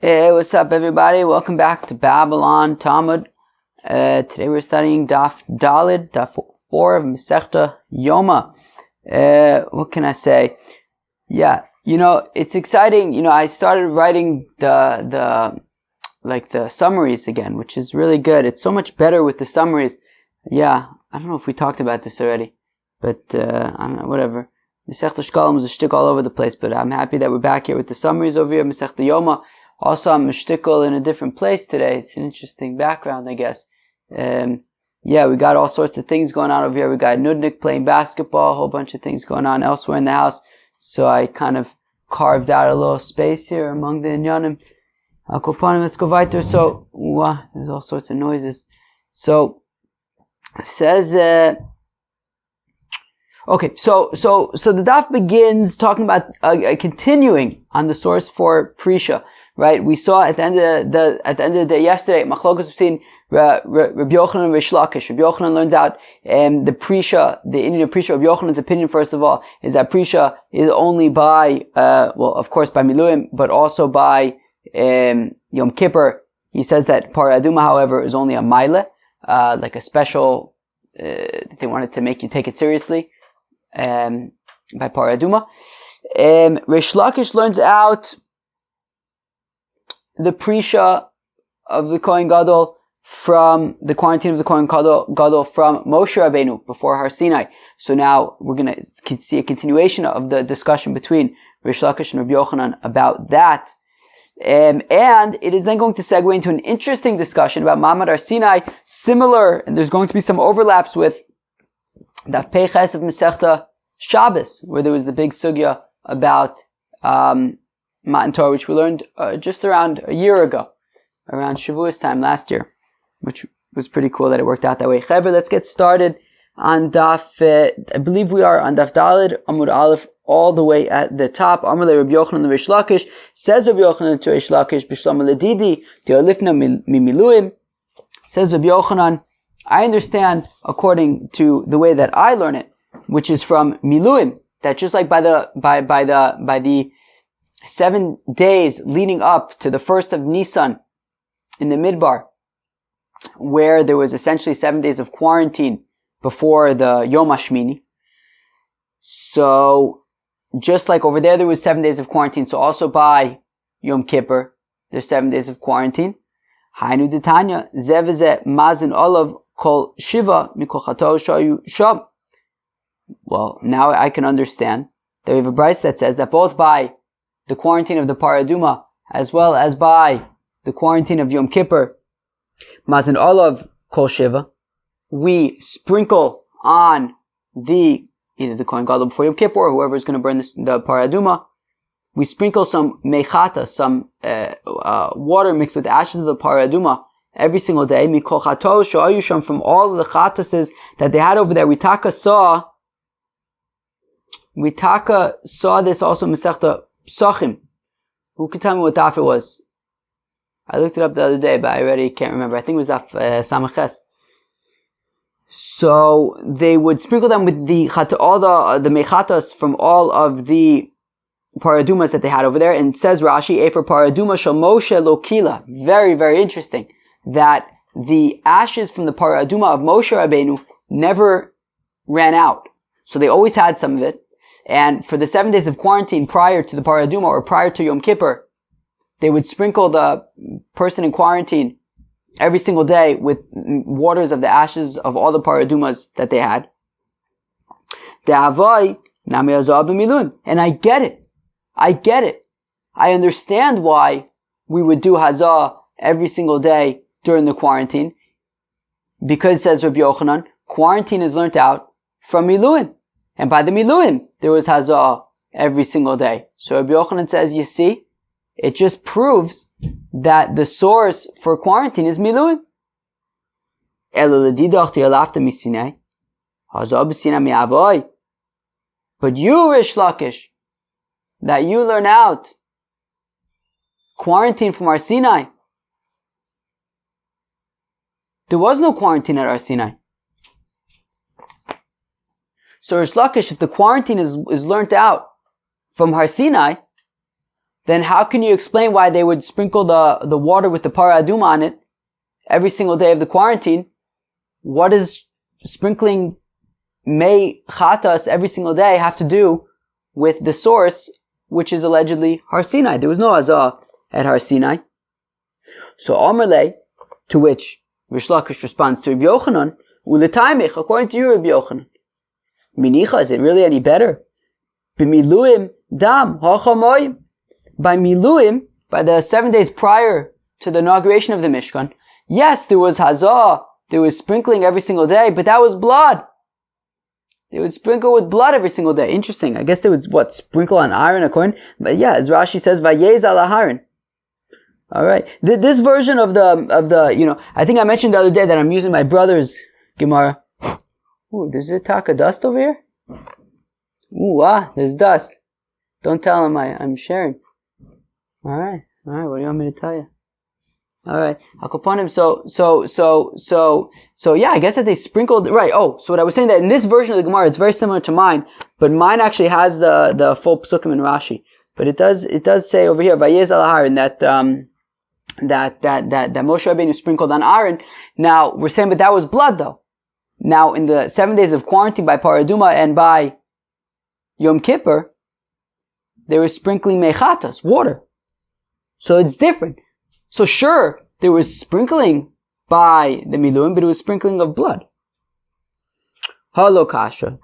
Hey, what's up, everybody? Welcome back to Babylon Talmud. Today we're studying Daf Dalid, Daf 4 of Masechta Yoma. What can I say? Yeah, it's exciting. I started writing the summaries again, which is really good. It's so much better with the summaries. Yeah, I don't know if we talked about this already, but whatever. Masechta Shkalim was a shtick all over the place, but I'm happy that we're back here with the summaries over here. Masechta Yoma. Also, I'm a shtickle in a different place today. It's an interesting background, I guess. We got all sorts of things going on over here. We got Nudnik playing basketball, a whole bunch of things going on elsewhere in the house. So I kind of carved out a little space here among the Inyanim. Let's go weiter. So, there's all sorts of noises. So, it says, okay, so the daf begins talking about continuing on the source for Prisha. Right, we saw at the end of the day yesterday, machlokas between Rabbi Yochanan and Rish Lakish. Rabbi Yochanan learns out the Prisha, the Indian of Prisha. Rabbi Yochanan's opinion, first of all, is that Prisha is only by, of course, by Miluim, but also by Yom Kippur. He says that Parah Aduma, however, is only a Maile, like a special. They wanted to make you take it seriously, by Parah Aduma. Rish Lakish learns out the Prisha of the Kohen Gadol from the quarantine of the Kohen Gadol from Moshe Rabeinu before Har Sinai. So now we're going to see a continuation of the discussion between Rish Lakish and Rabbi Yochanan about that. And it is then going to segue into an interesting discussion about Ma'amad Har Sinai, similar, and there's going to be some overlaps with Daf Peiches of Masechta Shabbos, where there was the big sugya about Matan Torah, which we learned just around a year ago, around Shavuos time last year, which was pretty cool that it worked out that way. Chaver, let's get started on Daf, I believe we are on Daf Dalid, Amud Aleph, all the way at the top. Amar le Rabbi Yochanan and Rish Lakish, says Rabbi Yochanan to Rish Lakish, B'shlam ledidi, Teolifna mimiluim, says Rabbi Yochanan, I understand according to the way that I learn it, which is from Miluim, that just like by the 7 days leading up to the first of Nisan in the Midbar, where there was essentially 7 days of quarantine before the Yoma Shmini. So, just like over there was 7 days of quarantine, so also by Yom Kippur, there's 7 days of quarantine. Hainu D'Tanya, Zeveze Mazin Olav Kol Shiva Mikochato Shayu Sham. Well, now I can understand that we have a brayso that says that both by the quarantine of the Parah Aduma, as well as by the quarantine of Yom Kippur, Mazin Olav Kol Shiva, we sprinkle on either the Kohen Gadol before Yom Kippur, or whoever is going to burn the Parah Aduma, we sprinkle some mechata, some water mixed with the ashes of the Parah Aduma every single day, Mikol Chato Sho'ayusham, from all of the chatoses that they had over there. Ritaka saw this also in Masechta Psachim. Who could tell me what daf it was? I looked it up the other day, but I already can't remember. I think it was daf Samaches. So they would sprinkle them with all the mechatas from all of the paradumas that they had over there. And it says Rashi, Efer paraduma shel Moshe lokila. Very, very interesting that the ashes from the paraduma of Moshe Rabeinu never ran out. So they always had some of it. And for the 7 days of quarantine prior to the Parah Aduma or prior to Yom Kippur, they would sprinkle the person in quarantine every single day with waters of the ashes of all the Parah Adumas that they had. And I get it. I understand why we would do Hazah every single day during the quarantine. Because, says Rabbi Yochanan, quarantine is learnt out from Miluim. And by the Miluim, there was Hazah every single day. So Rabbi Yochanan says, you see, it just proves that the source for quarantine is Miluim. But you, Rish Lakish, that you learn out quarantine from Har Sinai. There was no quarantine at Har Sinai. So Rish Lakish, if the quarantine is learnt out from Har Sinai, then how can you explain why they would sprinkle the water with the para aduma on it every single day of the quarantine? What does sprinkling mei chatas every single day have to do with the source, which is allegedly Har Sinai? There was no Azah at Har Sinai. So Omerle, to which Rish Lakish responds to Rabbi Yochanan, Uletaimich, according to you, Rabbi Yochanan, Minicha, is it really any better? B'miluim dam hachamoyim. By miluim, by the 7 days prior to the inauguration of the Mishkan, yes, there was hazah, there was sprinkling every single day, but that was blood. They would sprinkle with blood every single day. Interesting. I guess they would, sprinkle on iron according, but yeah, as Rashi says, vayez al aharon. Alright. This version of the, I think I mentioned the other day that I'm using my brother's Gemara. Ooh, there's a taka dust over here? Ooh, there's dust. Don't tell him I'm sharing. Alright, what do you want me to tell you? Alright, Hakoponim, so yeah, I guess that they sprinkled, right, so what I was saying that in this version of the Gemara, it's very similar to mine, but mine actually has the full psukim in Rashi. But it does say over here, Vayez al Aharon, that Moshe Rabeinu sprinkled on Aaron. Now, we're saying, but that was blood though. Now, in the 7 days of quarantine by Paraduma and by Yom Kippur, they were sprinkling mechatas, water. So it's different. So sure, there was sprinkling by the Miluim, but it was sprinkling of blood. Halo kasha.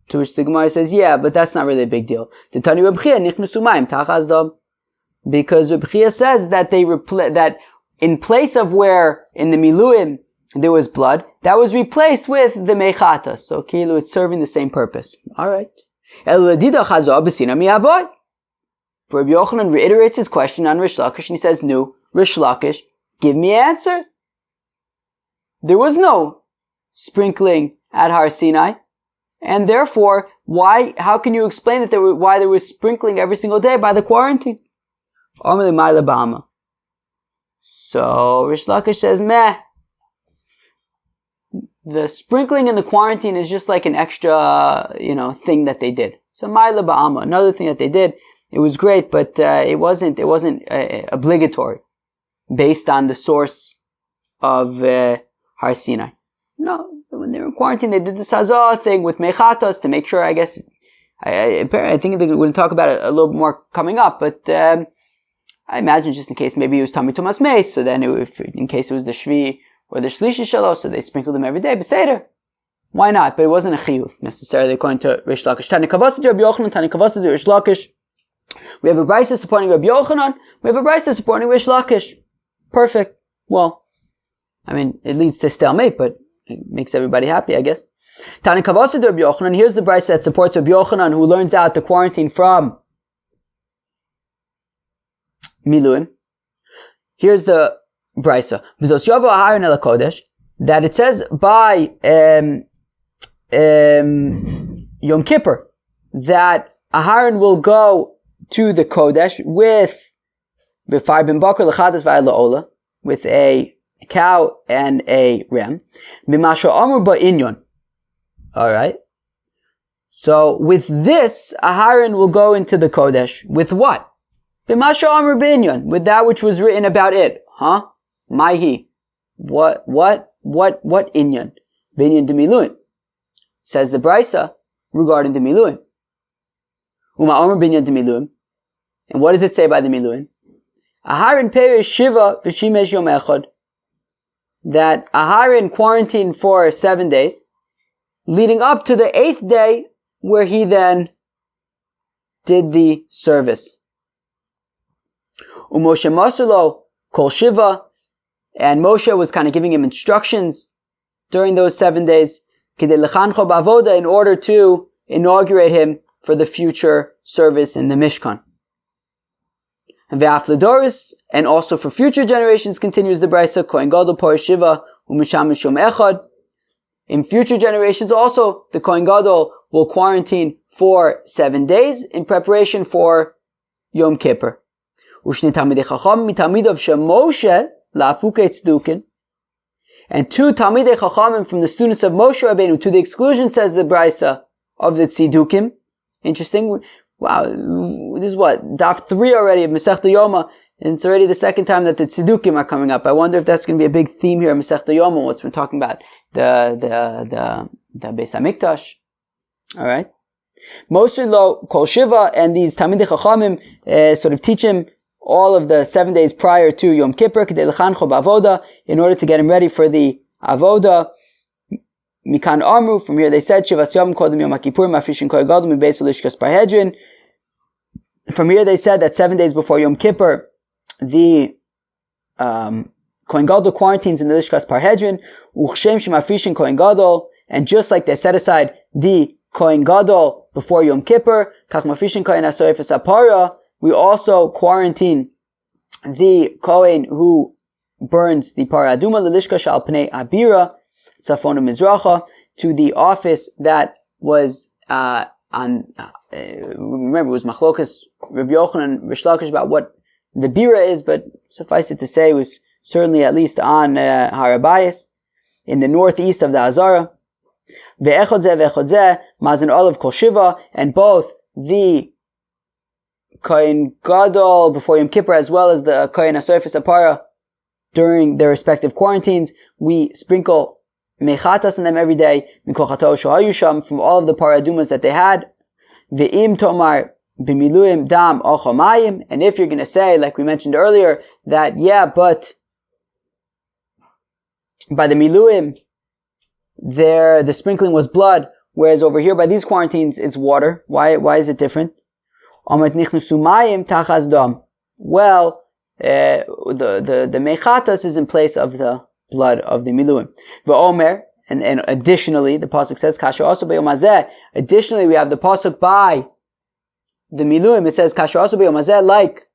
To which the Gemara says, yeah, but that's not really a big deal. Because Reb Chia says that that in place of where in the Miluim there was blood, that was replaced with the mechatas. So Kilu, it's serving the same purpose. Alright. For Rabbi Yochanan reiterates his question on Rish Lakish, and he says, no, Rish Lakish, give me answers. There was no sprinkling at Har Sinai, and therefore, how can you explain that why there was sprinkling every single day by the quarantine? So Rish Lakish says, meh. The sprinkling in the quarantine is just like an extra, thing that they did. So Ma'ila Ba'ama, another thing that they did. It was great, but it wasn't obligatory based on the source of Har Sinai. No, when they were in quarantine, they did this hazah thing with mechatos to make sure. I guess I think they're going to talk about it a little bit more coming up, but I imagine just in case maybe it was Tami Tumas Meis, so then in case it was the Shvi or the Shlishi Shalo, so they sprinkled them every day. Beseder, why not? But it wasn't a chiyuv necessarily according to Rish Lakish. Tani Kavasa to Rabbi Yochanan, Tani Kavasa to Rish Lakish. We have a brisa supporting Rabbi Yochanan. We have a brisa supporting Rish Lakish. Perfect. Well, it leads to stalemate, but it makes everybody happy, I guess. Tani Kavasa to Rabbi Yochanan. Here's the brisa that supports Rabbi Yochanan, who learns out the quarantine from Miluim. Here's the brisa. That it says by Yom Kippur that Aharon will go to the Kodesh with a cow and a ram. Alright. So with this, Aharon will go into the Kodesh. With what? With that which was written about it. Huh? Maihi. What inyan? Binyan de Miluim. Says the Brisa regarding the Miluim. Uma Omer binyan de Miluim. And what does it say by the Miluim? Aharon perish Shiva v'shimesh yom echad. That Aharon quarantined for 7 days, leading up to the 8th day, where he then did the service. Moshe Masulo kol Shiva, and Moshe was kind of giving him instructions during those 7 days, kidei lechancho ba'avoda, in order to inaugurate him for the future service in the Mishkan. And Ve'afladoris, and also for future generations, continues the Brisa, Kohen Gadol Por Shiva Umishamish Yom Echad. In future generations also, the Kohen Gadol will quarantine for 7 days in preparation for Yom Kippur. Ushne Talmidei Chacham mitamidav Moshe la'afuke tzdukin. And 2 Talmidei Chachamim from the students of Moshe Rabeinu, to the exclusion, says the Brisa, of the Tzidukim. Interesting. Wow, this is what, Daf 3 already of Masechta Yoma, and it's already the second time that the Tzedukim are coming up. I wonder if that's going to be a big theme here in Masechta Yoma, what's been talking about, the Beis HaMikdash. Alright? Moshe lo kol shiva, and these Talmidei Chachamim sort of teach him all of the 7 days prior to Yom Kippur, kedei lechancho b'avoda, in order to get him ready for the avoda. Mikan Amru, from here they said, Shivas Yom Kodem Yom HaKippur, Mafrishin Koy Gadol, Mibeis Lishkas Parhedrin. From here they said that 7 days before Yom Kippur, the Kohen Gadol quarantines in the Lishkas Parhedrin, Uchshem Shemafrishin Kohen Gadol, and just like they set aside the Kohen Gadol before Yom Kippur, Kach Mafrishin Kohen Asoif Sapara, we also quarantine the Kohen who burns the Parah Aduma, Lishkas Shal Pnei Abira, Safona Mizracha, to the office that was remember it was Machlokas Rabbi Yochanan and Rish Lakish about what the Bira is, but suffice it to say it was certainly at least on Harabayas, in the northeast of the Azara. Ve'echod zeh Mazin Olav Kol Shiva, and both the Kohen Gadol before Yom Kippur as well as the Kohen Asoifis Apara during their respective quarantines, we sprinkle mechatas on them every day, from all of the paradumas that they had. Ve'im tomar b'miluim dam ochomayim, and if you're going to say, like we mentioned earlier, that but by the miluim, the sprinkling was blood, whereas over here by these quarantines it's water. Why is it different? Well, the mechatas is in place of the blood of the miluim. V'omer, and additionally, the pasuk says, Kasher also b'yom hazeh. Additionally, we have the pasuk by the miluim. It says, Kasher also b'yom hazeh, like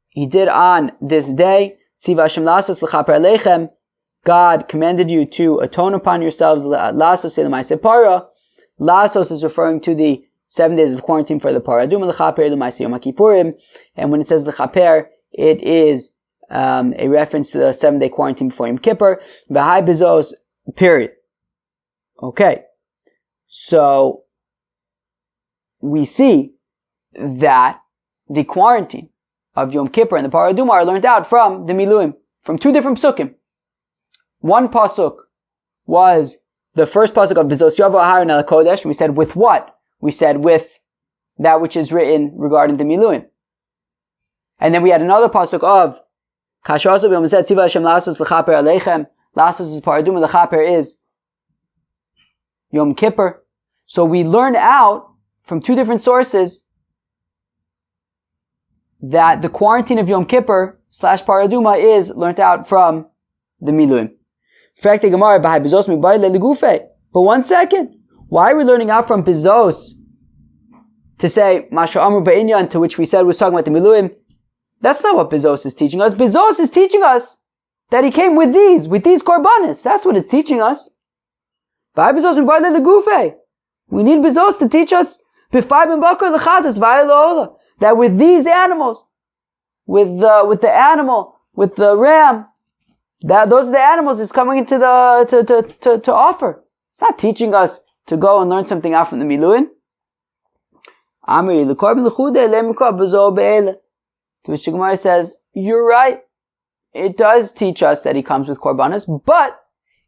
he did on this day. Tziva Hashem lasos l'chaper aleichem. God commanded you to atone upon yourselves. Lasos l'maaseh para. Lasos is referring to the 7 days of quarantine for the parah aduma, l'chaper l'maaseh yom kippurim. And when it says l'chaper, it is a reference to the 7 day quarantine before Yom Kippur. V'hai bezos, period. Okay. So, we see that the quarantine of Yom Kippur and the Parah Aduma are learned out from the Miluim, from two different psukim. One pasuk was the first pasuk of Bezos Yavo Aharon El Kodesh. We said with what? We said with that which is written regarding the Miluim. And then we had another pasuk of Kasher B'Yom Zeh Tziva Hashem Lasos L'Chaper Aleichem. Lasos is Parah Aduma, L'Chaper is Yom Kippur. So we learn out from two different sources that the quarantine of Yom Kippur / Parah Aduma is learnt out from the Miluim. But one second, why are we learning out from Bizos to say Masha Amru Ba'inyan, to which we said was talking about the Miluim? That's not what Bizos is teaching us. Bizos is teaching us that he came with these korbanos. That's what it's teaching us. We need Bizos to teach us that with these animals, with the animal, with the ram, that those are the animals it's coming into to offer. It's not teaching us to go and learn something out from the Miluim. To which the Gemara says, you're right. It does teach us that he comes with korbanos, but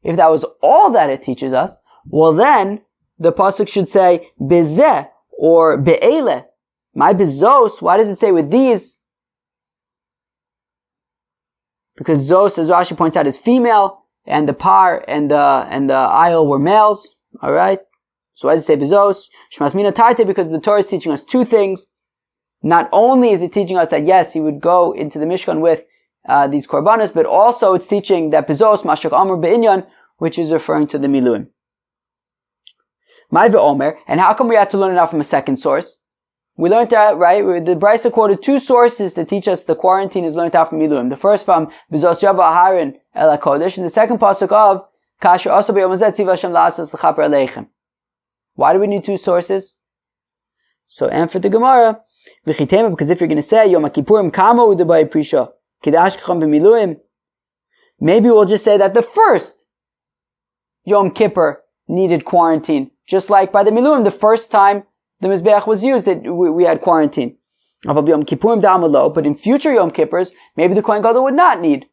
if that was all that it teaches us, well then, the pasuk should say, bezeh, or be'ele. My bezos, why does it say with these? Because zos, as Rashi points out, is female, and the par and the aisle were males. Alright? So why does it say bezos? Shmasmina tarte, because the Torah is teaching us two things. Not only is it teaching us that yes, he would go into the Mishkan with these korbanos, but also it's teaching that bezos, mashak amr be'inyan, which is referring to the miluim. Ma've omer, and how come we have to learn it out from a second source? We learned that, right? The Brisa quoted two sources to teach us the quarantine is learned out from miluim. The first from bezos yava aharon el hakodesh, and the second pasuk of kasher also b'yom hazeh tziva Hashem la'asos l'chaper aleichem. Why do we need two sources? So answer the Gemara. Because if you're going to say Yom Kippurim kamo u'debai prisha kidash kacham b'miluim, maybe we'll just say that the first Yom Kippur needed quarantine, just like by the miluim, the first time the Mizbeach was used, that we had quarantine. But in future Yom Kippurs, maybe the Kohen Gadol would not need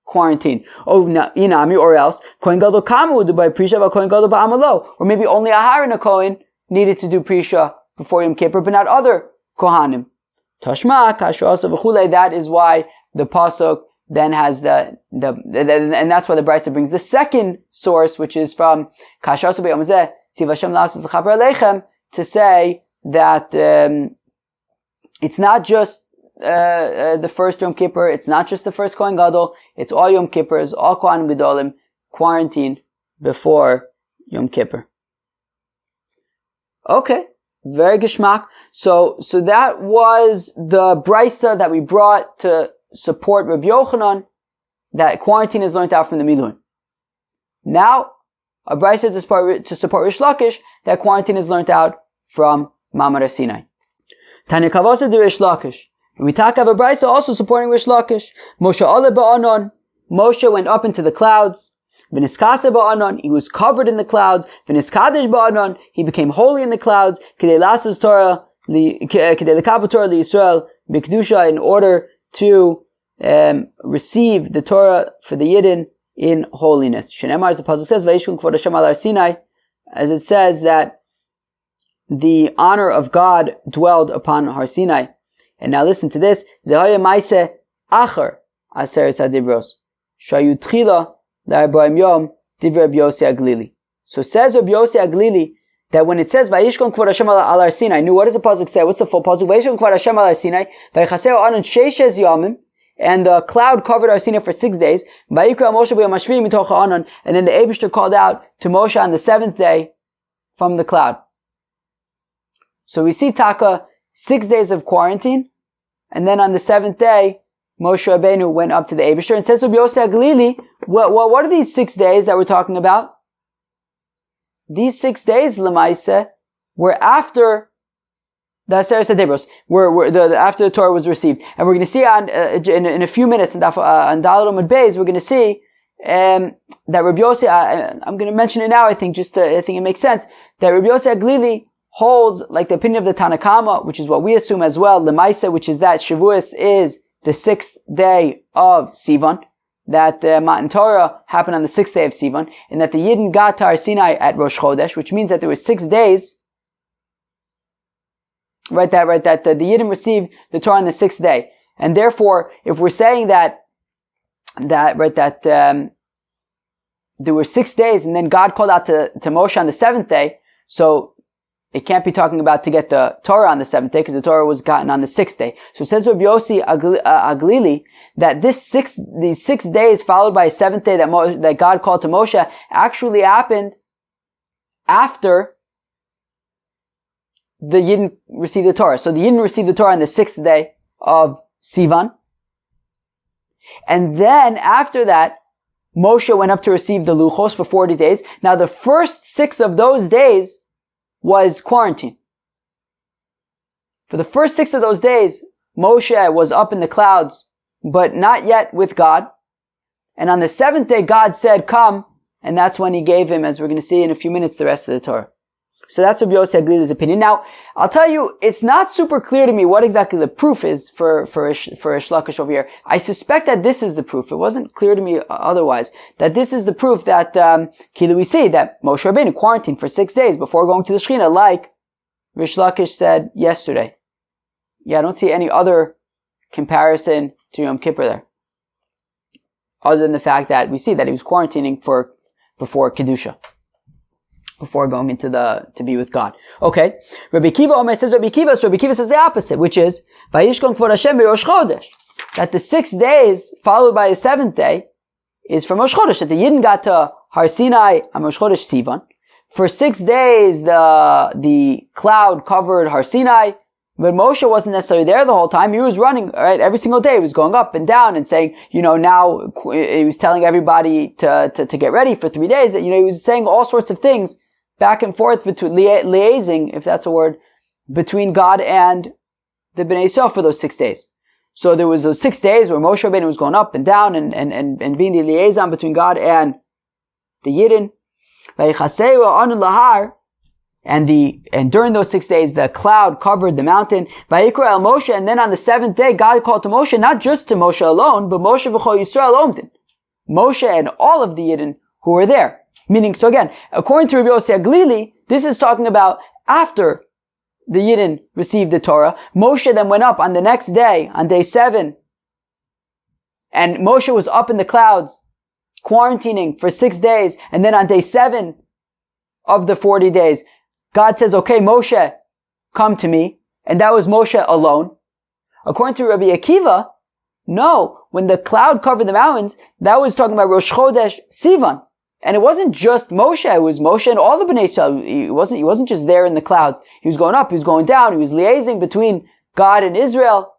quarantine. Inami, or else Kohen Gadol Kamu would do by Prisha, but Kohen Gadol Ba'amalo. Or maybe only Aharon a Kohen needed to do Prisha before Yom Kippur, but not other Kohanim. Tashma, Kashrasa v'chulei. That is why the pasuk then has and that's why the Brisa brings the second source, which is from Kashrasa b'yom hazeh tziv Hashem la'asos l'chaper aleichem, to say that it's not just the first Yom Kippur, it's not just the first Kohen Gadol, it's all Yom Kippurs, all Kohanim Gedolim quarantined before Yom Kippur. Okay. Very geschmack. So that was the brisa that we brought to support Rabbi Yochanan, that quarantine is learned out from the Miluim. Now, a brisa to support Rish Lakish, that quarantine is learned out from Mamar Sinai. Tanya Kavasa de Rish Lakish. We talk about a brisa also supporting Rish Lakish. Moshe ale ba'anon. Moshe went up into the clouds. V'niskase ba'anon, he was covered in the clouds. V'niskadesh ba'anon, he became holy in the clouds. K'dei lasos Torah, k'dei lekapo Torah liYisrael b'kedusha, in order to receive the Torah for the Yidden in holiness. Shenemar, as the pasuk says, Vayishkun kvod Hashem al har Sinai, as it says that the honor of God dwelled upon Har Sinai. And now listen to this. Zehaya ma'aseh acher aseres hadibros shayu tchila. So says Rabbi Yossi Aglili that when it says Vayishkon Kvod Hashem al har Sinai, what does the pasuk say? What's the full pasuk? Vayishkon Kvod Hashem al har Sinai, Vaychaseu anon sheishes yamim, and the cloud covered Har Sinai for 6 days. Vayikra Moshe b'yom hashvi'i mitoch ha'anon, and then the Eibishter called out to Moshe on the 7th day from the cloud. So we see Taka 6 days of quarantine, and then on the 7th day Moshe Rabeinu went up to the Eibishter, and says to Yossi Aglili, what are these 6 days that we're talking about? These 6 days, Lemaise, were after the Aseres HaDibros, after the Torah was received. And we're going to see in a few minutes, on Daled Amud Beis, we're going to see that Rabbi Yossi, I'm going to mention it now, I think it makes sense, that Rabbi Yossi Aglili holds like the opinion of the Tanakama, which is what we assume as well, Lemaise, which is that Shavuos is the 6th day of Sivan, that Matan Torah happened on the 6th day of Sivan, and that the Yidden got to Har Sinai at Rosh Chodesh, which means that there were 6 days, that the Yidden received the Torah on the 6th day. And therefore, if we're saying that there were 6 days, and then God called out to Moshe on the 7th day, so it can't be talking about to get the Torah on the 7th day, because the Torah was gotten on the 6th day. So it says Rabbi Yossi Aglili that these 6 days followed by a 7th day that God called to Moshe actually happened after the Yidden received the Torah. So the Yidden received the Torah on the 6th day of Sivan. And then after that, Moshe went up to receive the Luchos for 40 days. Now the first 6 of those days was quarantine. For the first 6 of those days, Moshe was up in the clouds, but not yet with God. And on the 7th day, God said, come, and that's when he gave him, as we're going to see in a few minutes, the rest of the Torah. So that's Rabbi Yossi Aglili's opinion. Now, I'll tell you, it's not super clear to me what exactly the proof is for Rish Lakish over here. I suspect that this is the proof. It wasn't clear to me otherwise. That this is the proof that, we see that Moshe Rabbeinu quarantined for 6 days before going to the Shechina, like Rish Lakish said yesterday. Yeah, I don't see any other comparison to Yom Kippur there. Other than the fact that we see that he was quarantining before Kedusha. Before going into to be with God. Okay. Rabbi Kiva says the opposite, which is Vayishkon Kvod Hashem b'Rosh Chodesh. That the 6 days followed by the 7th day is from Rosh Chodesh. That the Yidden got to Har Sinai on Rosh Chodesh Sivan. For 6 days the cloud covered Har Sinai, but Moshe wasn't necessarily there the whole time. He was running, right? Every single day he was going up and down and saying, now he was telling everybody to get ready for 3 days. That, he was saying all sorts of things back and forth between liaising, if that's a word, between God and the Bnei Yisrael for those 6 days. So there was those 6 days where Moshe Rabbeinu was going up and down and being the liaison between God and the Yidden. And during those 6 days, the cloud covered the mountain. Vayikra el Moshe, and then on the 7th day, God called to Moshe, not just to Moshe alone, but Moshe v'chol Yisrael omdin. Moshe and all of the Yidden who were there. Meaning, so again, according to Rabbi Yossi Aglili, this is talking about after the Yidden received the Torah. Moshe then went up on the next day, on day 7, and Moshe was up in the clouds, quarantining for 6 days, and then on day 7 of the 40 days, God says, okay, Moshe, come to me. And that was Moshe alone. According to Rabbi Akiva, no, when the cloud covered the mountains, that was talking about Rosh Chodesh Sivan. And it wasn't just Moshe, it was Moshe and all the Bnei Yisrael. He wasn't just there in the clouds. He was going up, he was going down, he was liaising between God and Israel.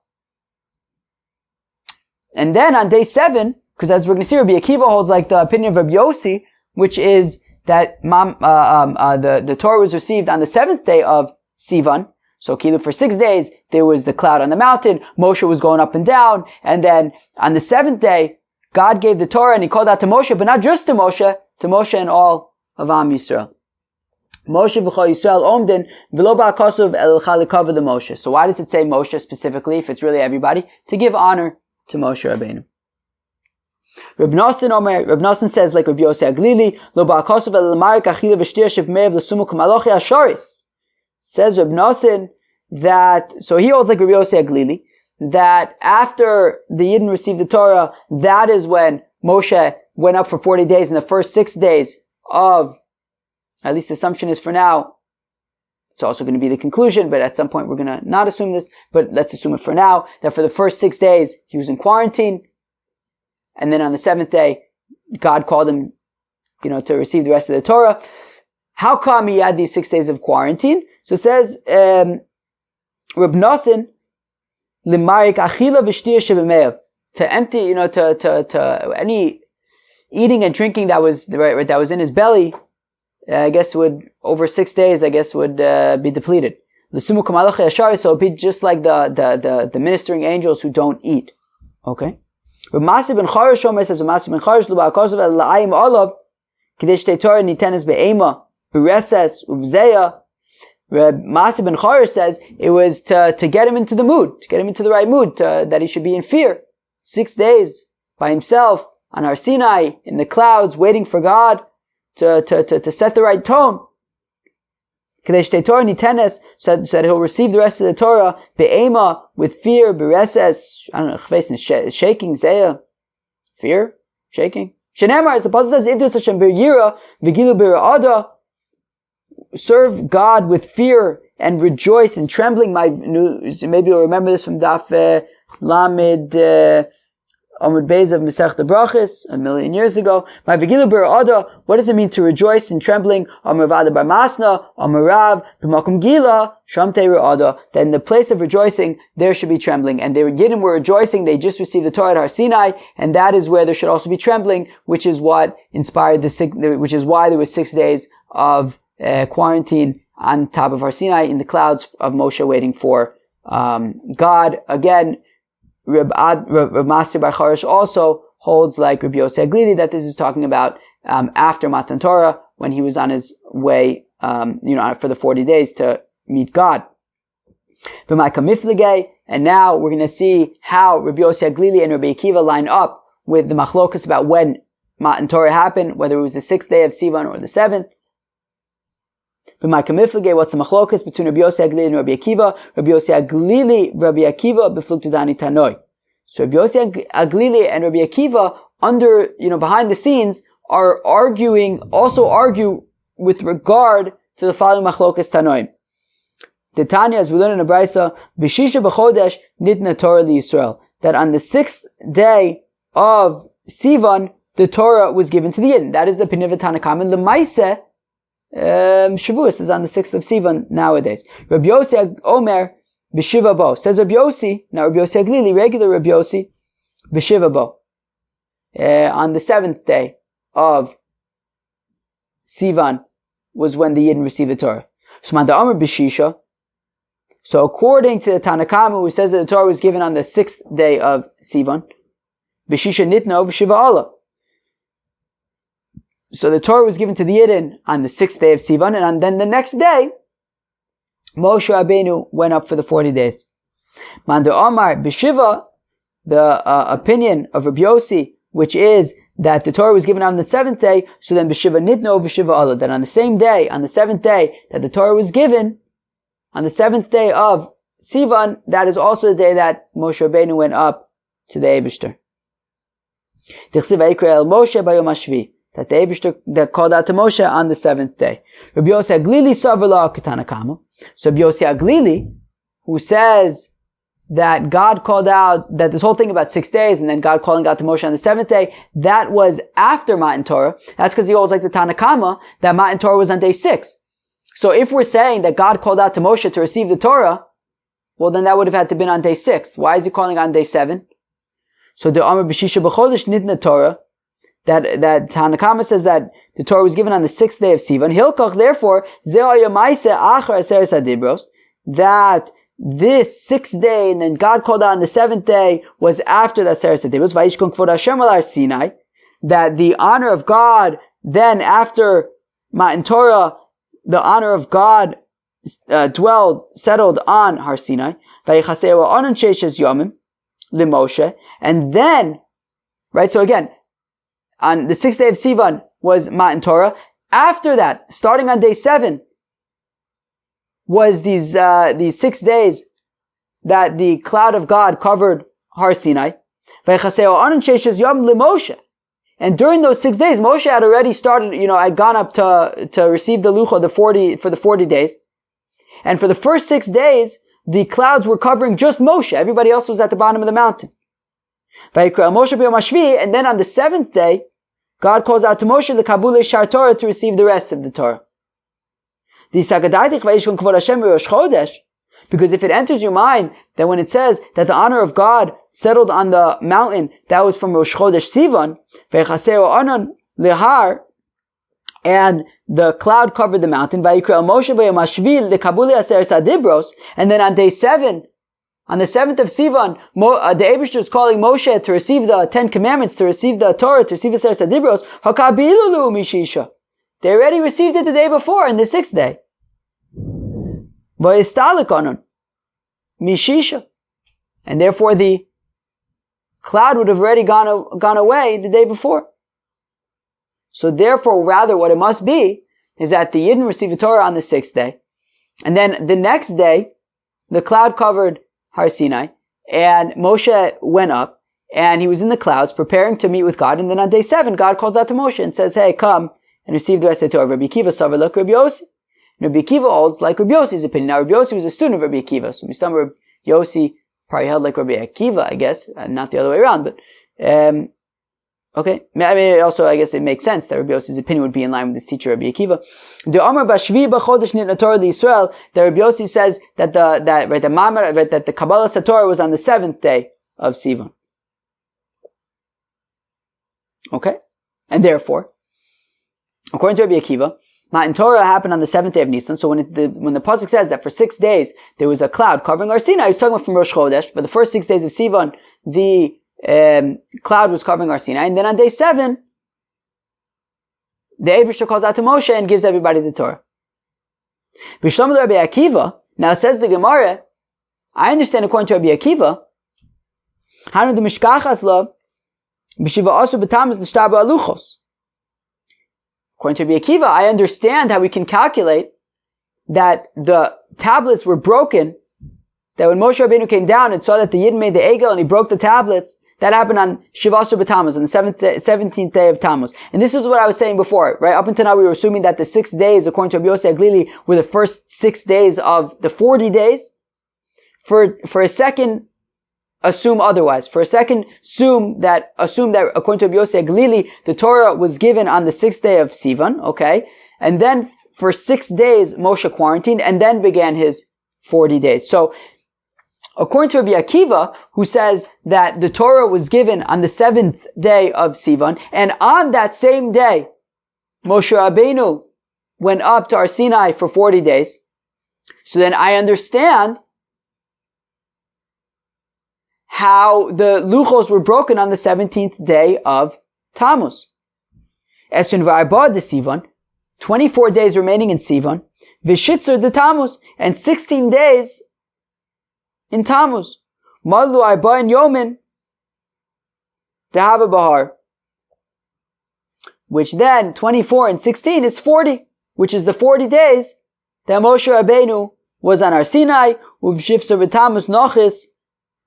And then on day 7, because as we're going to see, Rabbi Akiva holds like the opinion of Rabbi Yossi, which is that the Torah was received on the 7th day of Sivan. So Kilu, for 6 days, there was the cloud on the mountain, Moshe was going up and down, and then on the 7th day, God gave the Torah and he called out to Moshe, but not just to Moshe and all of Am Yisrael. Moshe v'chol Yisrael omdin v'lo ba'akasuv el chalikav the Moshe. So why does it say Moshe specifically, if it's really everybody? To give honor to Moshe Rabeinu. Reb Nosson says, like Reb Yossi Aglili, lo ba'akasuv el l'marik achila v'shtir shivmev l'sumuk malochi asharis. Says Reb Nosson that, so he holds like Reb Yossi Aglili, that after the Yidden received the Torah, that is when Moshe went up for 40 days, in the first 6 days of, at least the assumption is for now, it's also going to be the conclusion, but at some point we're going to not assume this, but let's assume it for now, that for the first 6 days he was in quarantine, and then on the 7th day, God called him, to receive the rest of the Torah. How come he had these 6 days of quarantine? So it says, Reb Nosson, Limarik achila v'shtir shebemev, to empty, to any eating and drinking that was in his belly, I guess over 6 days, would be depleted. So it'd be just like the ministering angels who don't eat. Okay? Masi ben Charash Omer says, Masi ben Charash lu ba'akosov el la'ayim olav, k'dei shtei Torah nitenes be'ema, b'reses, uvzeya. Masi ben Charash says it was to get him into the mood, to get him into the right mood, that he should be in fear. 6 days by himself on our Sinai, in the clouds, waiting for God to set the right tone. So that he'll receive the rest of the Torah, be'ema, with fear, bereses, shaking, zeya, fear, shaking. Shenemar, as the Pasuk says, Ivdu Hashem b'yira, v'gilu b'ra'ada, serve God with fear and rejoice and trembling. Maybe you'll remember this from Daf Lamed Amud Beis of Masechta Brachos 1,000,000 years ago. My Vigilu B'Ra'ada, what does it mean to rejoice and trembling? Amar Vada Bar Masna, Amar Rav, B'Makom Gila, Shamtei Ra'ada. That in the place of rejoicing, there should be trembling. And the Yidden were rejoicing, they just received the Torah at Har Sinai, and that is where there should also be trembling, which is what inspired which is why there was 6 days of quarantine on top of Har Sinai in the clouds of Moshe waiting for God. Again, Reb Masir Bar Charash also holds like Rabbi Yossi Aglili that this is talking about after Matan Torah, when he was on his way, for the 40 days to meet God. And now we're going to see how Rabbi Yossi Aglili and Rabbi Akiva line up with the machlokas about when Matan Torah happened, whether it was the 6th day of Sivan or the 7th. What's the machlokas between Rabbi Yossi Aglili and Rabbi Akiva? Rabbi Yossi Aglili, Rabbi Akiva, befluktudani tanoi. So Rabbi Yossi Aglili and Rabbi Akiva, behind the scenes, also argue with regard to the following machlokas tanoim. The Tanya, as we learn in the Brisa, b'shisha b'chodesh nitna Torah liYisrael, that on the 6th day of Sivan, the Torah was given to the Yidden. That is the opinion of the Tanna Kama. L'maiseh, Shavuos is on the 6th of Sivan nowadays. Rabbi Yossi Omer b'shiva bo. Says Rabbi Yossi, now Rabbi Yossi Aglili, regular Rabbi Yossi, b'shiva bo. On the 7th day of Sivan was when the Yidden received the Torah. So man Omer b'shisha. So according to the Tanna Kama, who says that the Torah was given on the 6th day of Sivan, b'shisha nitno b'shiva Allah. So the Torah was given to the Yidden on the 6th day of Sivan, and then the next day, Moshe Rabeinu went up for the 40 days. Mander Omar B'Shiva, the opinion of Rabbi Yossi, which is that the Torah was given on the 7th day, so then B'Shiva Nitno B'Shiva Allah, that on the same day, on the 7th day, that the Torah was given, on the 7th day of Sivan, that is also the day that Moshe Rabeinu went up to the Eibishter. Dichsiv Vayikra El Moshe Bayom HaShvi, that the Eibishter that called out to Moshe on the 7th day. Rabbi Yossi Aglili Savala Ketanakama. So Rabbi Yossi Aglili, who says that God called out, that this whole thing about 6 days, and then God calling out to Moshe on the 7th day, that was after Matan Torah. That's because he holds like the Tanakama, that Matan Torah was on day 6. So if we're saying that God called out to Moshe to receive the Torah, well then that would have had to been on day 6. Why is he calling on day 7? So the Amar B'Shisha B'Chodesh Nidna Torah, that Tanakama says that the Torah was given on the 6th day of Sivan. Hilkoch, therefore, that this 6th day, and then God called out on the 7th day, was after the Aseret Adibros. Vayishkon Kvod Hashem al Sinai, that the honor of God, then after Matan Torah, the honor of God settled on Har Sinai. Vayichaseu Onan Sheishes Yomim LiMoshe, and then, right, so again, on the 6th day of Sivan was Matan Torah. After that, starting on day 7, was these 6 days that the cloud of God covered Har Sinai. And during those 6 days, Moshe had already started, had gone up to receive the lucha, for the 40 days. And for the first 6 days, the clouds were covering just Moshe. Everybody else was at the bottom of the mountain. And then on the 7th day, God calls out to Moshe the Kabule Shar Torah to receive the rest of the Torah. Because if it enters your mind that when it says that the honor of God settled on the mountain, that was from Rosh Chodesh Sivan, and the cloud covered the mountain, and then on day 7, on the 7th of Sivan, the Eibishter is calling Moshe to receive the 10 Commandments, to receive the Torah, to receive the Seres HaDibros. Mishisha. They already received it the day before, in the 6th day. Mishisha. And therefore the cloud would have already gone away the day before. So therefore, rather, what it must be is that the Yidden received the Torah on the 6th day. And then the next day, the cloud covered Har Sinai, and Moshe went up, and he was in the clouds preparing to meet with God, and then on day 7, God calls out to Moshe and says, hey, come and receive the rest of the Torah. Rabbi Akiva Savar like Rabbi Yossi. Rabbi Akiva holds like Rabbi Yossi's opinion. Now, Rabbi Yossi was a student of Rabbi Akiva, so Mistam Rabbi Yossi probably held like Rabbi Akiva, I guess, not the other way around, but, okay. I mean, also, I guess it makes sense that Rabbi Yossi's opinion would be in line with his teacher, Rabbi Akiva. The Amar Bashvi B'Chodesh Nitna Torah L'Yisrael, that Rabbi Yossi says that the Kabbalah Satorah was on the 7th day of Sivan. Okay? And therefore, according to Rabbi Akiva, Matan Torah happened on the 7th day of Nisan. So when the pasuk says that for 6 days there was a cloud covering Har Sinai, he's talking about from Rosh Chodesh. For the first 6 days of Sivan, the cloud was covering Har Sinai, and then on day 7, the Eibishter calls out to Moshe and gives everybody the Torah. B'Shlomo Rabbi Akiva, now says the Gemara, I understand according to Rabbi Akiva, Hanu de Mishkachas Lo, B'Shiva Asu B'Tammuz L'Shtabu Aluchos. According to Rabbi Akiva, I understand how we can calculate that the tablets were broken, that when Moshe Rabeinu came down and saw that the Yidden made the Egel and he broke the tablets, that happened on Shivasur B'Tammuz, on the 17th day of Tammuz. And this is what I was saying before, right? Up until now we were assuming that the 6 days, according to Rabbi Yossi Aglili, were the first 6 days of the 40 days. For a second, assume otherwise. For a second, assume that according to Rabbi Yossi Aglili, the Torah was given on the 6th day of Sivan, okay? And then for 6 days, Moshe quarantined, and then began his 40 days. So, according to Rabbi Akiva, who says that the Torah was given on the 7th day of Sivan, and on that same day, Moshe Rabeinu went up to Har Sinai for 40 days. So then I understand how the luchos were broken on the 17th day of Tammuz. Esrin v'arba de Sivan, 24 days remaining in Sivan, v'shitzer de Tammuz, and 16 days in Tammuz. Malu arba in Yomin, dehava bahar. Which then, 24 and 16 is 40, which is the 40 days that Moshe Rabeinu was on our Sinai, uv'shifzer v'tammuz nochis,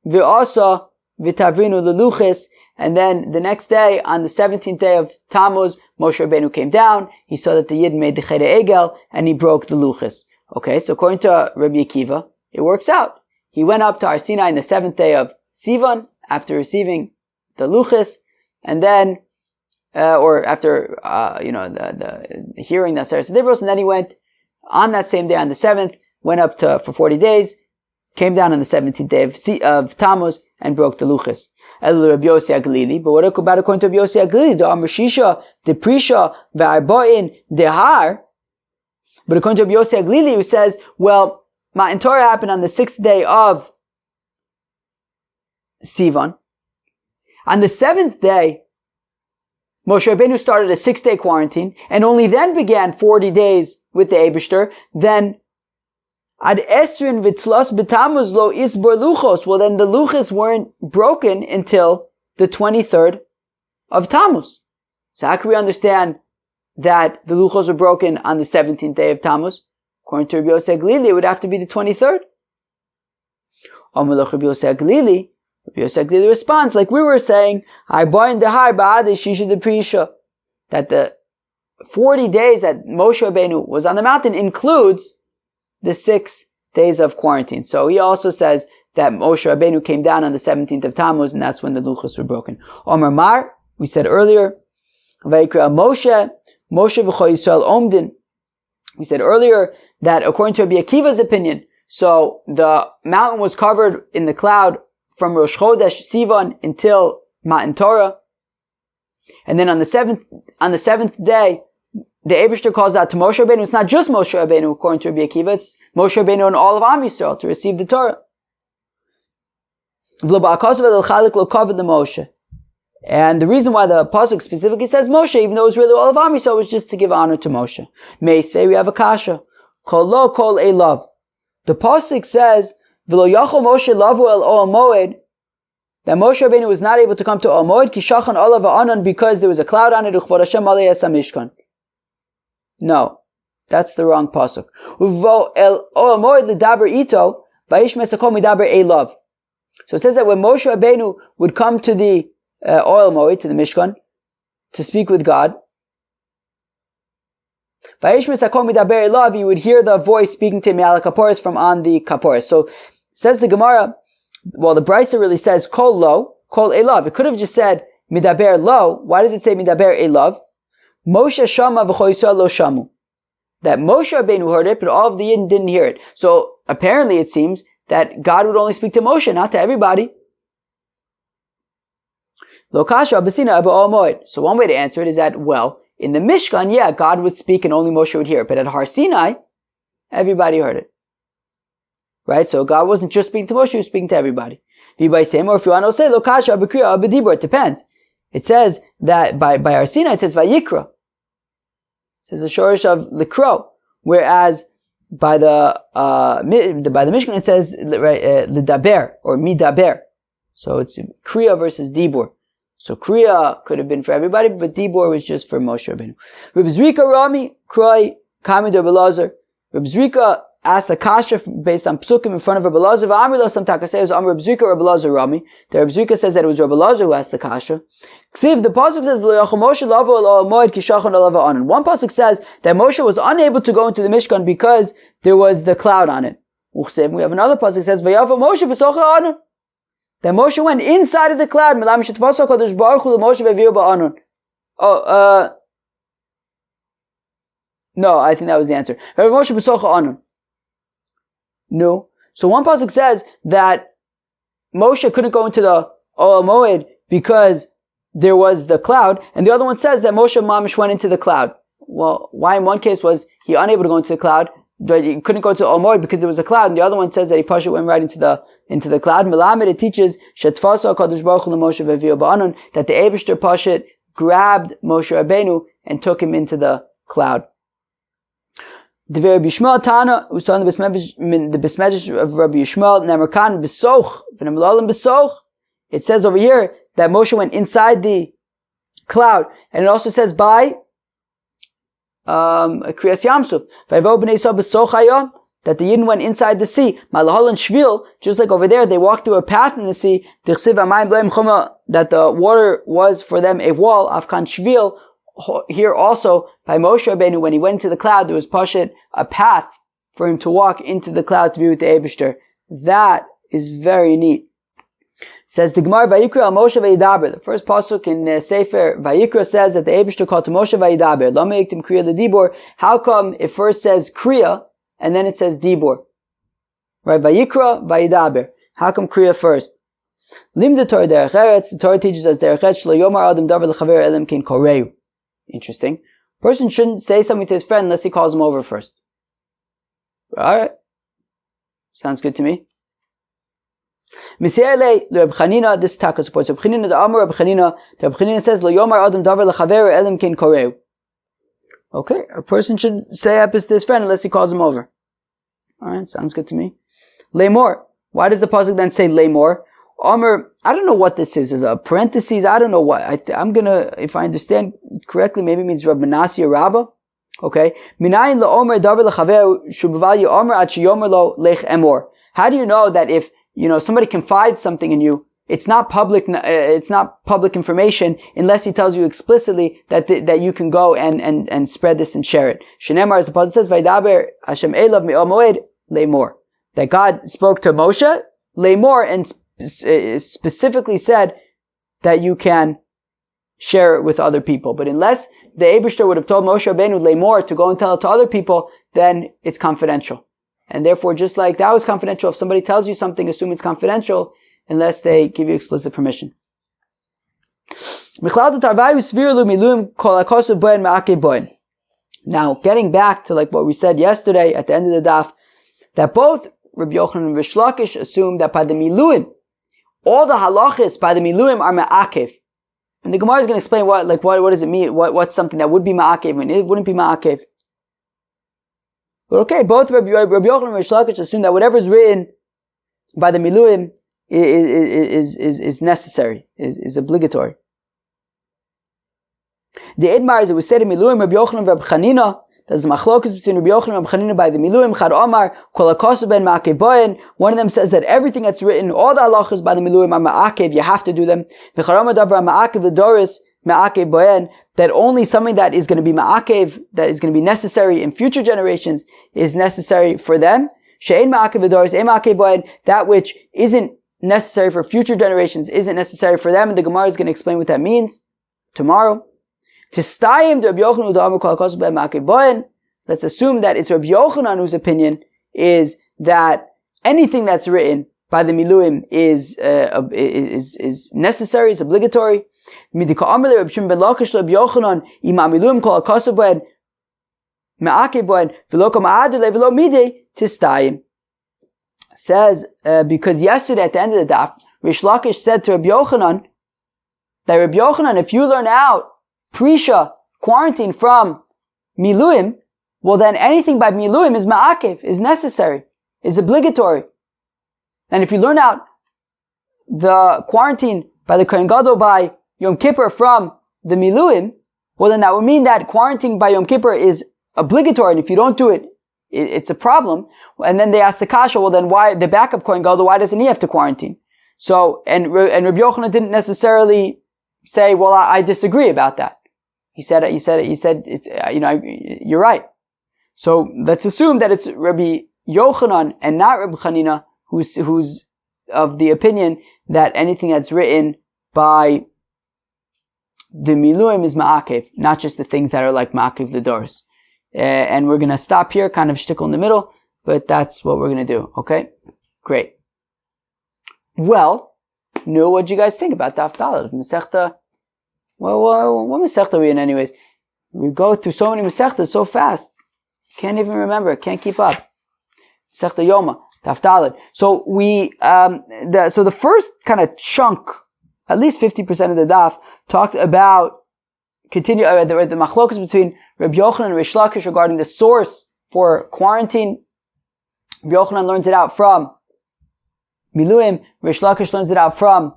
v'asa v'tavrinu leluchis, and then the next day, on the 17th day of Tammuz, Moshe Rabeinu came down, he saw that the Yid made the Cheder Egel, and he broke the luchis. Okay, so according to Rabbi Akiva, it works out. He went up to our Sinai on the 7th day of Sivan, after receiving the luchis, and then or after the hearing the Aseret Dibros, and then he went on that same day on the 7th, went up for 40 days, came down on the 17th day of Tammuz, and broke the luchis. But what about according to Rabbi Yossi Aglili? The Amr Shisha, the Prisha, V'arba'in, Dehar. But according to Rabbi Yossi Aglili, who says, well, Matan Torah happened on the 6th day of Sivan. On the 7th day, Moshe Rabbeinu started a 6-day quarantine, and only then began 40 days with the Eibishter. Then, ad esrin v'tlos b'tamuz lo isbor luchos. Well, then the luchos weren't broken until the 23rd of Tammuz. So how can we understand that the luchos were broken on the 17th day of Tammuz? According to Rabbi Yossi Aglili, it would have to be the 23rd. Amalach Rabbi Yossi Aglili. Rabbi Yossi Aglili responds, like we were saying, that the 40 days that Moshe Rabbeinu was on the mountain includes the 6 days of quarantine. So he also says that Moshe Rabbeinu came down on the 17th of Tammuz, and that's when the luchos were broken. Omar Mar, we said earlier, Moshe v'cho Yisrael omdin. We said earlier that according to Rabbi Akiva's opinion, so the mountain was covered in the cloud from Rosh Chodesh Sivan until Matan Torah, and then on the seventh day, the Eibishter calls out to Moshe Rabbeinu. It's not just Moshe Rabbeinu, according to Rabbi Akiva, it's Moshe Rabbeinu and all of Am Yisrael to receive the Torah. And the reason why the pasuk specifically says Moshe, even though it was really all of Am Yisrael, was just to give honor to Moshe. Meisvei, we have a kasha. Kol lo kol elav. The pasuk says, V'lo yachol Moshe lavu el Ol Moed, that Moshe Rabbeinu was not able to come to Ol Moed, ki shachan olav ha'anan, because there was a cloud on it, uchvod Hashem alei es hamishkan. No, that's the wrong pasuk. Uvo el Ol Moed l'daber ito, vayish mesakom midaber elav. So it says that when Moshe Rabbeinu would come to the Ol Moed, to the Mishkan, to speak with God, vayish mesakom midaber elav, you would hear the voice speaking to him al kaporos from on the kaporos. So says the Gemara, well, the Brisa really says kol lo, kol elav. It could have just said midaber lo. Why does it say midaber elav? Moshe shama v'cho Yisrael lo shamu. That Moshe Rabbeinu heard it, but all of the Yidden didn't hear it. So apparently it seems that God would only speak to Moshe, not to everybody. Lo kasha abasina ba'ol moed. So one way to answer it is that, well, in the Mishkan, yeah, God would speak and only Moshe would hear it. But at Har Sinai, everybody heard it. Right? So God wasn't just speaking to Moshe, he was speaking to everybody. Or if you want to say, Lo kasha abakriya abadibur, it depends. It says that by Har Sinai, it says Vayikra. It says the shorish of Likro. Whereas by the Mishkan, it says Lidaber, or Midaber. So it's Kriya versus Dibur. So Kriya could have been for everybody, but Dibur was just for Moshe Rabbeinu. Reb Zrika Rami, Kroi, Kamid Reb Elazar. Reb Zrika asked a kasha based on psukim in front of Reb Elazar. V'amri some takasei Amr Reb Zrika Reb Elazar Rami. The Reb Zrika says that it was Reb Elazar who asked the kasha. Ksiv, the pasuk says Moshe lavo el moed kishachan olava anan. One pasuk says that Moshe was unable to go into the Mishkan because there was the cloud on it. Uchsev, we have another pasuk that says Vayavo Moshe b'socha anan. That Moshe went inside of the cloud. Milam shetvaso kadosh baruch hu Moshe v'viu ba'anan. No, I think that was the answer. Moshe b'socha anan. No. So one pasuk says that Moshe couldn't go into the Ol Moed because there was the cloud, and the other one says that Moshe Mamish went into the cloud. Well, why in one case was he unable to go into the cloud, but he couldn't go to Ol Moed because there was a cloud, and the other one says that he Pasha went right into the cloud. Melamed, it teaches Shetfasa Kadosh Baruch Hu Moshe v'Viu ba'anan, that the Eibishter Pasha grabbed Moshe Rabeinu and took him into the cloud. The Rabbi Yishmael Tana, who's on the Besmedrash of Rabbi Yishmael, Nemerkan Besoch, V'nemlalim Besoch. It says over here that Moshe went inside the cloud, and it also says by Kriyas Yamsuf, Vayvo Bnei Yisrael Besoch Hayom, that the Yidden went inside the sea. Malahol and Shvil, just like over there, they walked through a path in the sea. That the water was for them a wall. Afkan Shvil. Here also, by Moshe Rabeinu, when he went into the cloud, there was pashat, a path for him to walk into the cloud to be with the Eibishter. That is very neat. Says the Gemara, Vayikra al Moshe Vayidaber. The first pasuk in Sefer Vayikra says that the Eibishter called to Moshe Vayidaber. Lama yiktim kriya ledibor. How come it first says kriya and then it says dibor? Right? Vayikra Vayidaber. How come kriya first? Limda Torah derech eretz. The Torah teaches us derech eretz shlo yomar adam davar lechaver elam kin koreu. Interesting. Person shouldn't say something to his friend unless he calls him over first. Alright. Sounds good to me. Misirele Reb Chanina, this taka supports Reb Chanina, the Amar Reb Chanina. Reb Chanina says, Lo yomar adam davar lechaver elam kin koreu. Okay, a person should say up to his friend unless he calls him over. Alright, sounds good to me. Lemor. Why does the pasuk then say lemor? Omer, I don't know what this is. Is a parentheses? I don't know what. I'm gonna, if I understand correctly, maybe it means Rab Menashe or Rabba. Okay. Minayin la'omer davar lechaver shubaval yomer at sheyomer lo lech emor. How do you know that if somebody confides something in you, it's not public information unless he tells you explicitly that you can go and spread this and share it. Shenemar, as the pasuk says, Vaydaber Hashem elav me'ol moed le'mor. That God spoke to Moshe le'mor and specifically said that you can share it with other people. But unless the Eibishter would have told Moshe Rabeinu Lemor to go and tell it to other people, then it's confidential. And therefore, just like that was confidential, if somebody tells you something, assume it's confidential unless they give you explicit permission. Now, getting back to like what we said yesterday at the end of the daf, that both Rabbi Yochanan and Rish Lakish assume that by the Miluim, all the halachis by the Miluim are ma'akev. And the Gemara is going to explain what does it mean? What's something that would be ma'akev when it wouldn't be ma'akev. But okay, both Rabbi Yochanan and Rish Lakish assume that whatever is written by the Miluim is necessary, is obligatory. The Idmar is it was stated Miluim Rabbi Yochanan and Rabbi Chanina. There's machlokas between Rabbi Yochanan and Rabbi Chanina by the Miluim. Chad Omar kol hakosu ben ma'akev boyen. One of them says that everything that's written, all the halachas by the Miluim are ma'akev. You have to do them. V'chad Omar davar ma'akev l'doris ma'akev boyen. That only something that is going to be ma'akev, that is going to be necessary in future generations, is necessary for them. She'ein ma'akev l'doris ein ma'akev boyen. That which isn't necessary for future generations isn't necessary for them. And the Gemara is going to explain what that means tomorrow. Let's assume that it's Rabbi Yochanan whose opinion is that anything that's written by the Miluim is necessary, is obligatory. Says, because yesterday at the end of the daf, Rish Lakish said to Rabbi Yochanan, that Rabbi Yochanan, if you learn out Prisha, quarantine from Miluim, well then anything by Miluim is ma'akev, is necessary, is obligatory. And if you learn out the quarantine by the Kohen Gadol by Yom Kippur from the Miluim, well then that would mean that quarantine by Yom Kippur is obligatory, and if you don't do it, it's a problem. And then they ask the kasha, well then why, the backup Kohen Gadol, why doesn't he have to quarantine? So, and Rabbi Yochanan didn't necessarily say, well, I disagree about that. He said, it's, you're right. So let's assume that it's Rabbi Yochanan and not Rabbi Chanina who's of the opinion that anything that's written by the Miluim is ma'akev, not just the things that are like ma'akev the doors. And we're going to stop here, kind of shtickle in the middle, but that's what we're going to do. Okay? Great. Well, what'd you guys think about Daf Daled? Masechta? Well, what Masechta are we in anyways? We go through so many Masechtas so fast. Can't even remember. Can't keep up. Masechta Yoma, Daf Daled. So the first kind of chunk, at least 50% of the Daf, talked about continue the machlokas between Rabbi Yochanan and Rish Lakish regarding the source for quarantine. Rabbi Yochanan learns it out from Miluim. Rish Lakish learns it out from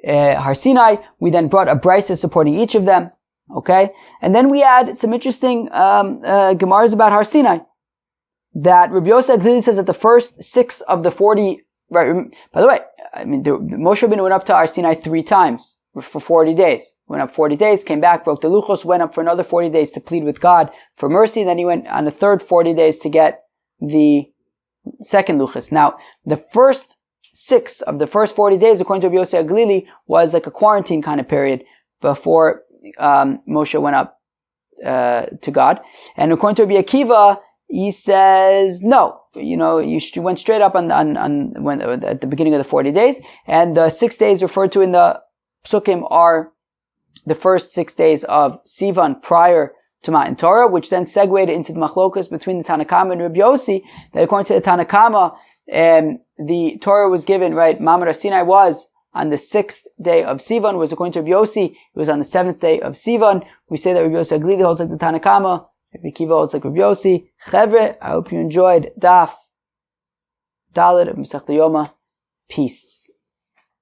Har Sinai. We then brought a brisa supporting each of them. Okay, and then we had some interesting gemaras about Har Sinai. That Rabbi Yosef clearly says that the first 6 of the 40. Right. By the way, I mean Moshe Rabeinu went up to Har Sinai 3 times for 40 days. Went up 40 days, came back, broke the luchos, went up for another 40 days to plead with God for mercy. Then he went on the third 40 days to get the second luchos. Now, the first 6 of the first 40 days, according to Rabbi Yosef Glili, was like a quarantine kind of period before Moshe went up to God. And according to Rabbi Akiva, he says no. You went straight up on at the beginning of the 40 days, and the 6 days referred to in the psukim are the first 6 days of Sivan prior to Matan Torah, which then segued into the machlokas between the Tanakama and Rabbi Yossi, that according to the Tanakama, the Torah was given, right, Mamre Sinai was on the 6th day of Sivan, was according to Rabbi Yossi, it was on the 7th day of Sivan. We say that Rabbi Yossi Aglili holds like the Tanakama, Rabbi Kiva holds like Rabbi Yossi. Chevre, I hope you enjoyed Daf Dalet of Masechta Yoma. Peace.